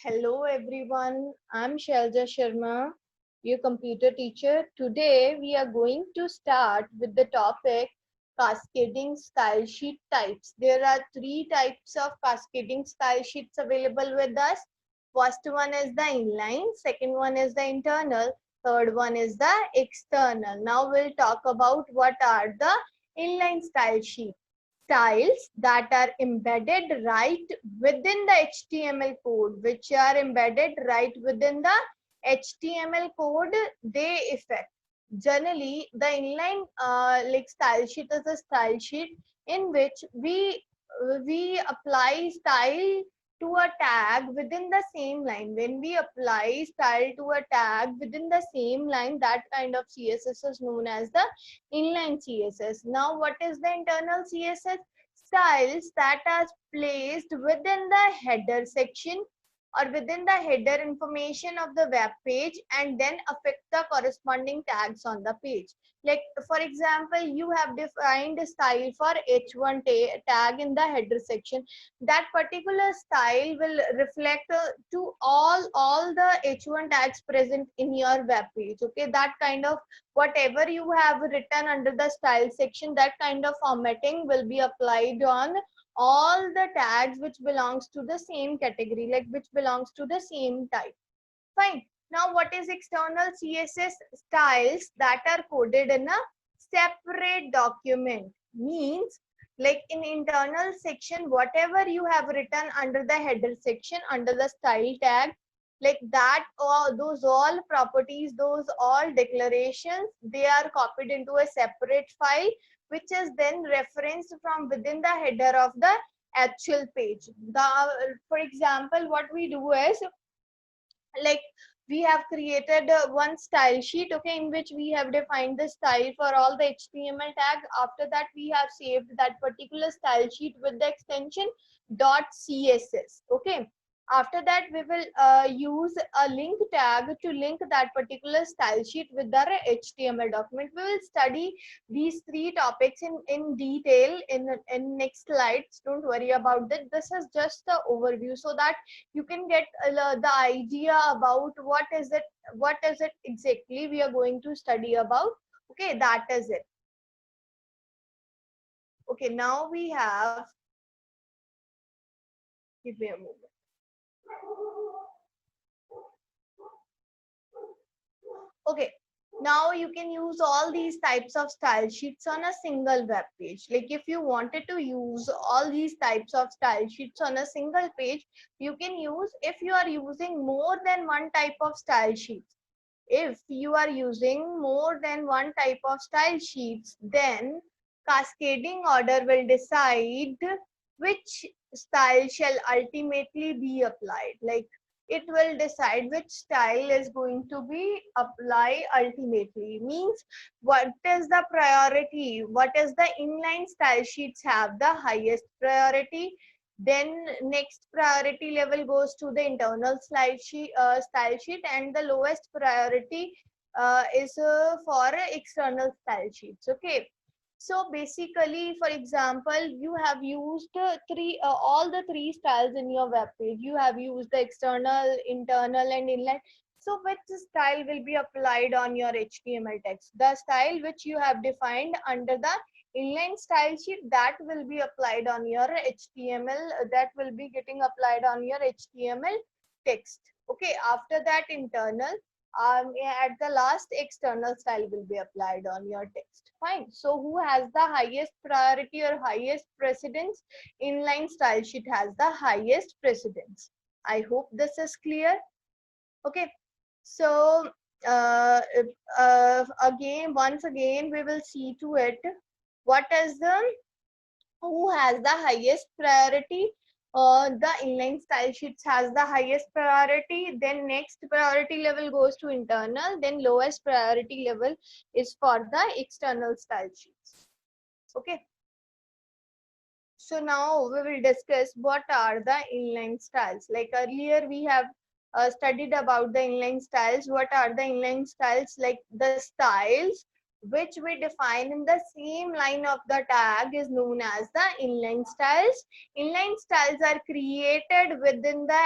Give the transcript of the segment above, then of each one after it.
Hello everyone, I'm Shalja Sharma, your computer teacher. Today we are going to start with the topic cascading style sheet types. There are three types of cascading style sheets available with us. First one is the inline, second one is the internal, third one is the external. Now we'll talk about what are the inline style sheet styles that are embedded right within the HTML code, which are embedded right within the HTML code they affect. Generally, the inline like style sheet is a style sheet in which we apply style to a tag within the same line. When we apply style to a tag within the same line, that kind of CSS is known as the inline CSS. Now, what is the internal CSS? Styles that are placed within the header section or within the header information of the web page and then affect the corresponding tags on the page. Like for example, you have defined a style for h1 tag in the header section. That particular style will reflect to all the h1 tags present in your web page. Okay, that kind of whatever you have written under the style section, that kind of formatting will be applied on all the tags which belongs to the same category, like which belongs to the same type. Fine. Now what is external CSS? Styles that are coded in a separate document. Means like in internal section, whatever you have written under the header section, under the style tag, like that, or those all properties, those all declarations, they are copied into a separate file, which is then referenced from within the header of the actual page. For example, what we do is, like, we have created one style sheet, okay, in which we have defined the style for all the HTML tag. After that, we have saved that particular style sheet with the extension .css. Okay, after that we will use a link tag to link that particular style sheet with our HTML document. We will study these three topics in detail in next slides. Don't worry about that. This is just the overview so that you can get the idea about what is it exactly we are going to study about. Okay, that is it. Okay, now we have, give me a moment. Okay, now you can use all these types of style sheets on a single web page. Like if you wanted to use all these types of style sheets on a single page, you can use, if you are using more than one type of style sheets. If you are using more than one type of style sheets, then cascading order will decide which style shall ultimately be applied. Like it will decide which style is going to be applied ultimately. Means what is the priority? What is the inline style sheets have the highest priority? Then next priority level goes to the internal style sheet, and the lowest priority is for external style sheets. Okay, so basically, for example, you have used all the three styles in your web page. You have used the external, internal, and inline. So which style will be applied on your HTML text? The style which you have defined under the inline style sheet, that will be applied on your HTML, that will be getting applied on your HTML text. Okay, after that internal, at the last, external style will be applied on your text. Fine. So who has the highest priority or highest precedence? Inline style sheet has the highest precedence. I hope this is clear. Okay, so once again we will see to it what is the, who has the highest priority. The inline style sheets has the highest priority, then next priority level goes to internal, then lowest priority level is for the external style sheets. Okay, so now we will discuss what are the inline styles. Like earlier we have studied about the inline styles. What are the inline styles? Like the styles which we define in the same line of the tag is known as the inline styles. Inline styles are created within the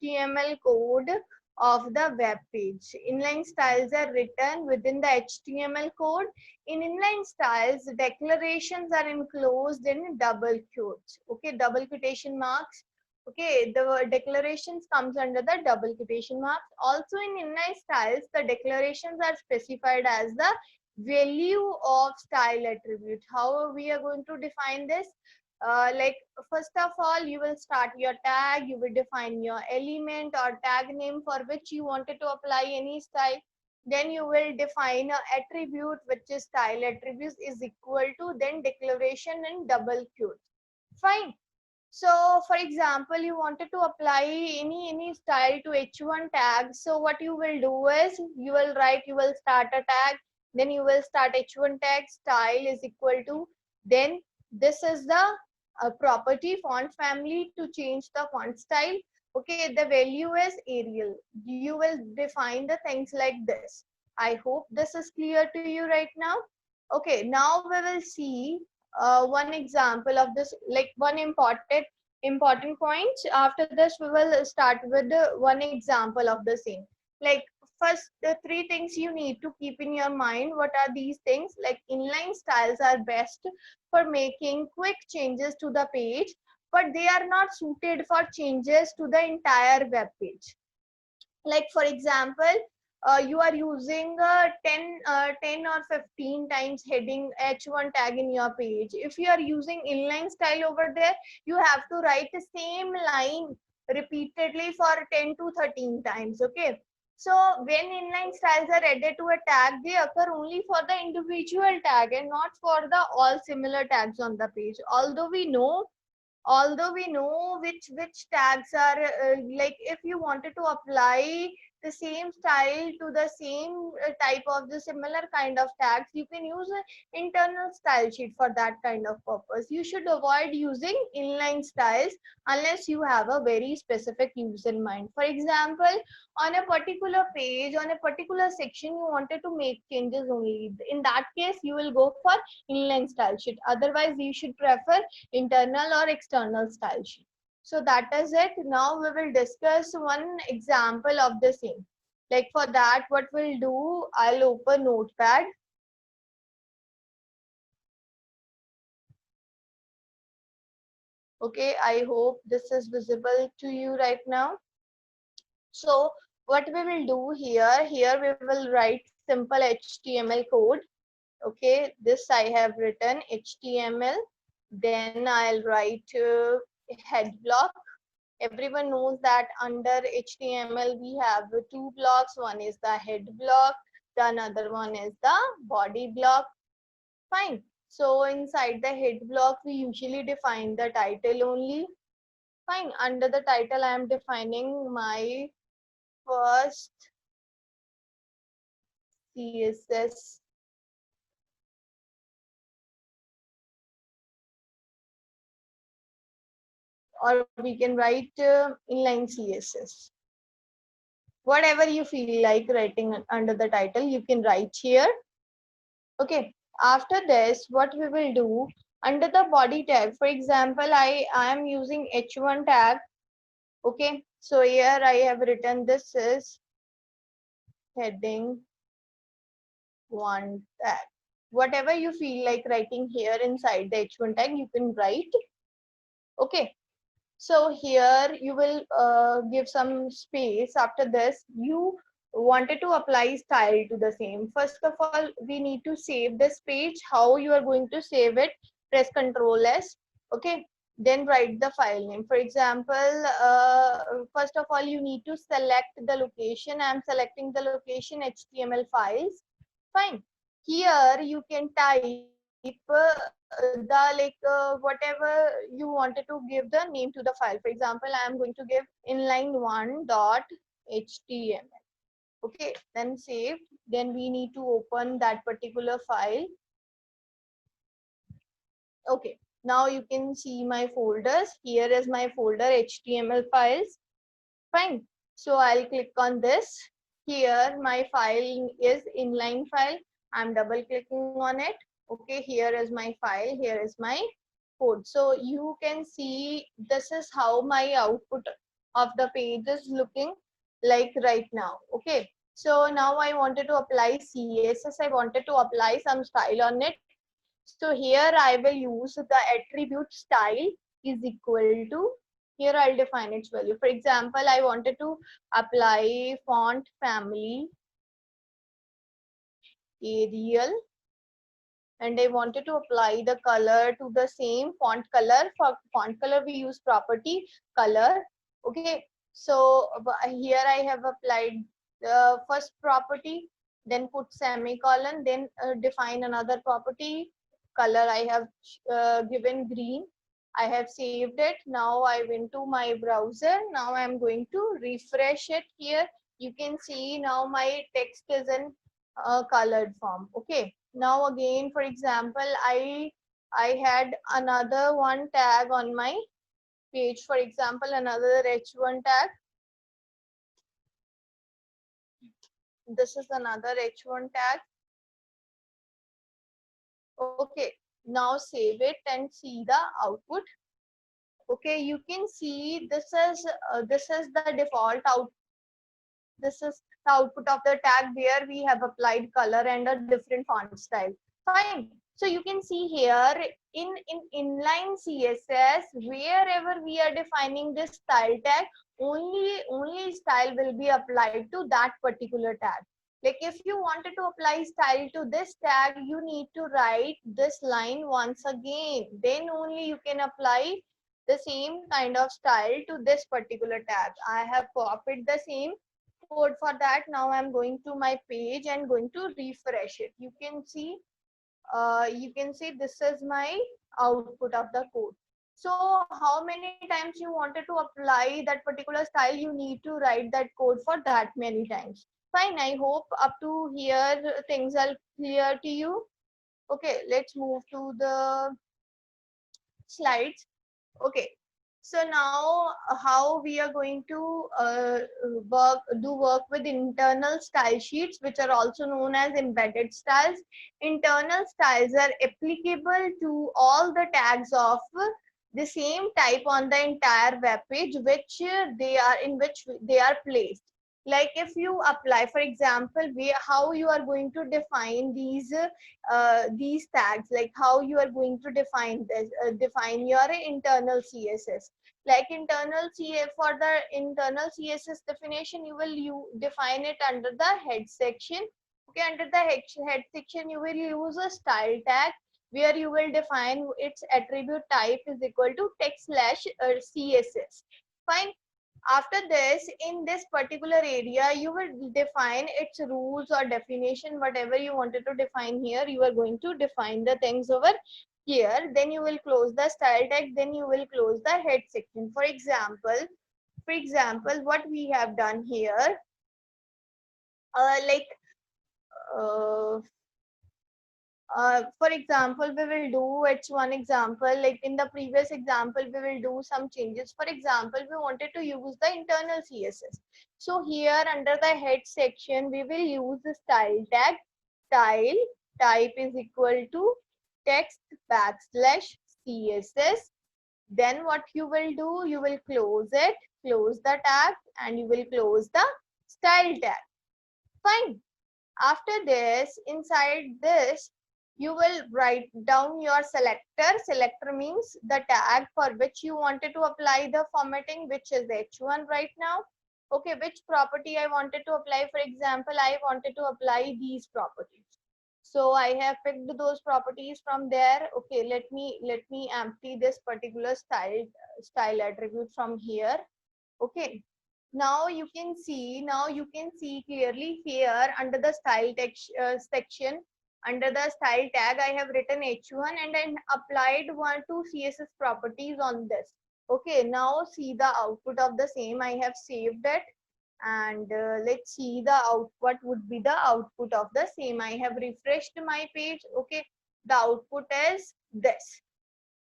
HTML code of the web page. Inline styles are written within the HTML code. In inline styles, declarations are enclosed in double quotes. Okay, double quotation marks. Okay, the declarations comes under the double quotation marks. Also in inline styles, the declarations are specified as the value of style attribute. How we are going to define this? Like first of all, you will start your tag, you will define your element or tag name for which you wanted to apply any style. Then you will define a attribute, which is style attributes is equal to then declaration in double quotes. Fine. So for example, you wanted to apply any style to h1 tag. So what you will do is you will write, you will start a tag, then you will start h1 tag style is equal to, then this is the property font family to change the font style. Okay, the value is Arial. You will define the things like this. I hope this is clear to you right now. Okay, now we will see one example of this, like one important point. After this we will start with the one example of the same. Like first, the three things you need to keep in your mind. What are these things? Like inline styles are best for making quick changes to the page, but they are not suited for changes to the entire web page. Like for example, you are using 10 or 15 times heading h1 tag in your page. If you are using inline style over there, you have to write the same line repeatedly for 10 to 13 times. Okay, so when inline styles are added to a tag, they occur only for the individual tag and not for the all similar tags on the page. Although we know which tags are like, if you wanted to apply the same style to the same type of the similar kind of tags, you can use an internal style sheet for that kind of purpose. You should avoid using inline styles unless you have a very specific use in mind. For example, on a particular page, on a particular section, you wanted to make changes only. In that case, you will go for inline style sheet. Otherwise, you should prefer internal or external style sheet. So that is it. Now we will discuss one example of the same. Like for that, what we'll do, I'll open Notepad. Okay, I hope this is visible to you right now. So what we will do here we will write simple HTML code. Okay, this I have written HTML. Then I'll write head block. Everyone knows that under HTML we have two blocks. One is the head block, the another one is the body block. Fine. So inside the head block we usually define the title only. Fine. Under the title I am defining my first CSS or we can write inline CSS. Whatever you feel like writing under the title, you can write here. Okay, after this, what we will do, under the body tag, for example, I am using h1 tag. Okay, so here I have written this is heading 1 tag. Whatever you feel like writing here inside the h1 tag, you can write. Okay, so here you will give some space. After this, you wanted to apply style to the same. First of all, we need to save this page. How you are going to save it? Press Ctrl S. Okay, then write the file name. For example, first of all, you need to select the location. I'm selecting the location HTML files. Fine. Here you can type whatever you wanted to give the name to the file. For example, I am going to give inline1.html. Okay, then save. Then we need to open that particular file. Okay, now you can see my folders. Here is my folder HTML files. Fine. So I'll click on this. Here my file is inline file. I'm double clicking on it. Okay, here is my file, here is my code. So you can see this is how my output of the page is looking like right now. Okay, so now I wanted to apply CSS, I wanted to apply some style on it. So here I will use the attribute style is equal to, here I'll define its value. For example, I wanted to apply font family Arial, and I wanted to apply the color to the same font color. For font color we use property color. Okay, so here I have applied the first property, then put semicolon, then define another property color. I have given green. I have saved it. Now I went to my browser. Now I'm going to refresh it. Here you can see now my text is in colored form. Okay, now again, for example, I had another one tag on my page. For example, another h1 tag. This is another h1 tag. Okay, now save it and see the output. Okay, you can see this is the default out. This is the output of the tag where we have applied color and a different font style. Fine. So you can see here in inline CSS, wherever we are defining this style tag, only style will be applied to that particular tag. Like if you wanted to apply style to this tag, you need to write this line once again. Then only you can apply the same kind of style to this particular tag. I have copied the same code for that. Now I'm going to my page and going to refresh it. You can see this is my output of the code. So how many times you wanted to apply that particular style, you need to write that code for that many times. Fine, I hope up to here things are clear to you. Okay, let's move to the slides. Okay, so now how we are going to work with internal style sheets, which are also known as embedded styles. Internal styles are applicable to all the tags of the same type on the entire web page, which which they are placed. Like if you apply, for example, how you are going to define these tags, like how you are going to define this, define your internal css. Like for the internal css definition, you define it under the head section. Okay, under the head section you will use a style tag where you will define its attribute type is equal to text slash css. Fine. After this, in this particular area, you will define its rules or definition, whatever you wanted to define here. You are going to define the things over here. Then you will close the style tag. Then you will close the head section. For example, what we have done here, like uh, for example, we will do, it's one example, like in the previous example, we will do some changes. For example, we wanted to use the internal CSS. So here under the head section, we will use the style tag, style type is equal to text backslash CSS. Then what you will do, you will close it, close the tag, and you will close the style tag. Fine. After this, inside this, you will write down your selector. Selector means the tag for which you wanted to apply the formatting, which is h1 right now. Okay, which property I wanted to apply. For example, I wanted to apply these properties. So I have picked those properties from there. Okay, let me empty this particular style attribute from here. Okay, now you can see clearly here under the style text section, under the style tag, I have written h1 and then applied 2 css properties on this. Okay, now see the output of the same. I have saved it, and let's see what would be the output of the same. I have refreshed my page. Okay, the output is this.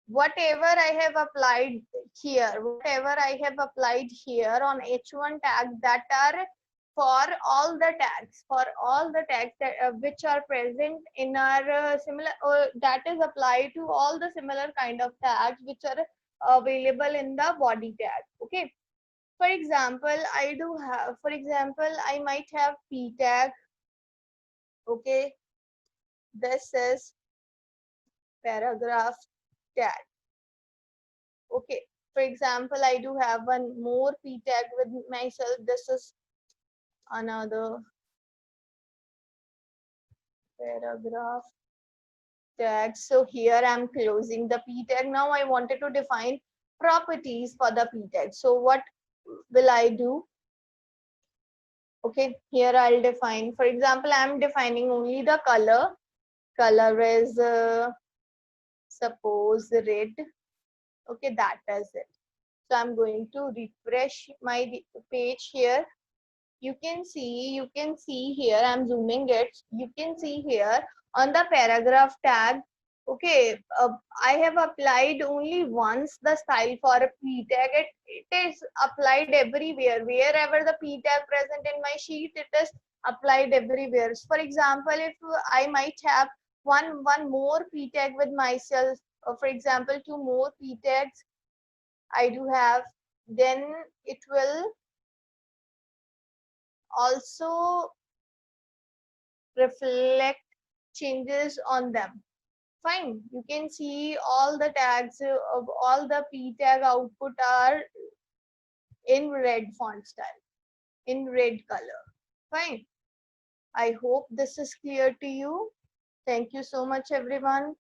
Whatever I have applied here on h1 tag, that are for all the tags, that which are present in our similar, that is applied to all the similar kind of tags which are available in the body tag. Okay. For example, I might have p tag. Okay, this is paragraph tag. Okay, for example, I do have one more p tag with myself. This is another paragraph tag. So here I'm closing the p tag. Now I wanted to define properties for the p tag. So what will I do? Okay, here I'll define, for example, I'm defining only the color. Color is suppose red. Okay, that is it. So I'm going to refresh my page here. You can see here, I'm zooming it. You can see here on the paragraph tag. Okay, I have applied only once the style for a p tag. It is applied everywhere. Wherever the p tag present in my sheet, it is applied everywhere. So for example, if I might have one more p tag with myself, for example, two more p tags I do have, then it will also reflect changes on them. Fine, you can see all the tags of all the p tag output are in red font style, in red color. Fine, I hope this is clear to you. Thank you so much, everyone.